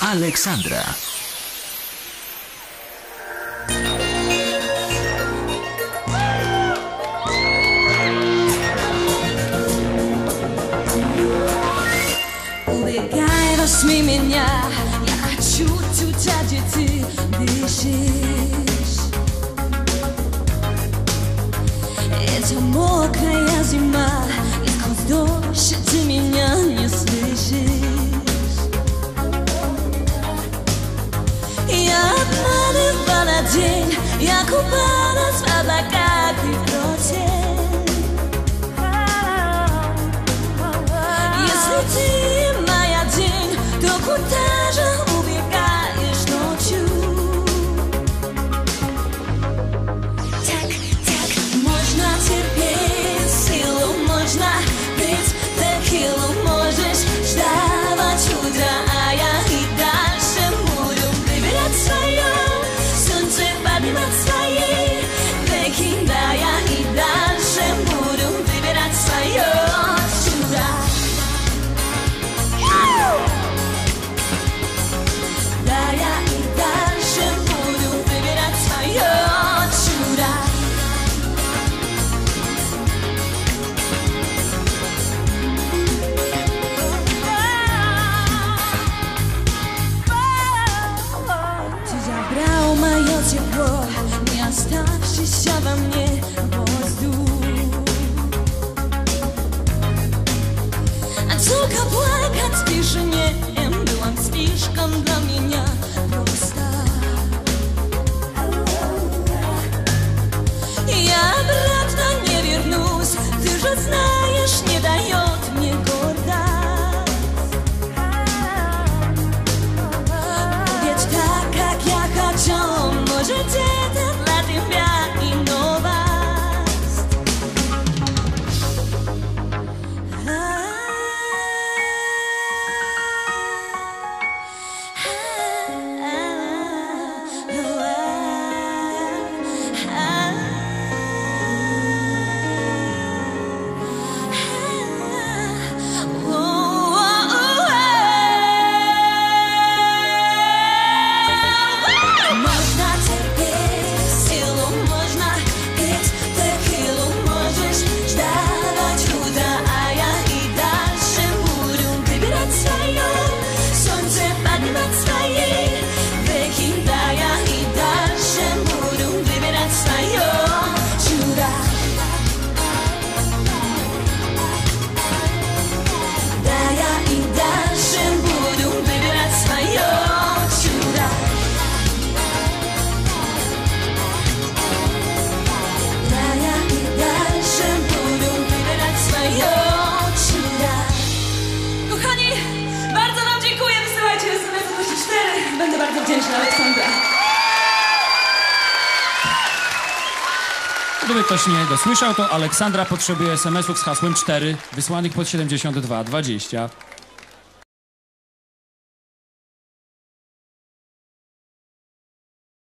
Aleksandra. Возьми меня, я хочу туда, где ты дышишь. Это мокрая зима, и сквозь дождь ты меня не слышишь. Я обманывала день, я купалась в облаках и в гроте. Если ты моя день, то куда же убегаешь ночью? Так, можно терпеть силу, можно пить текилу, можешь ждать утра, а я и дальше буду выбирать свое, солнце поднимать свои веки, да, я и дальше буду выбирать свое чудо. Мое тепло, не оставшийся во мне воздух. Только плакать в тишине было слишком для меня просто. Я обратно не вернусь, ты же знаешь, не дает мне гордость. Ведь так, как я хочу, может, это для тебя и новость. Będę bardzo wdzięczna, Aleksandra. Gdyby ktoś nie dosłyszał, to Aleksandra potrzebuje SMS-ów z hasłem 4 wysłanych pod 72 20.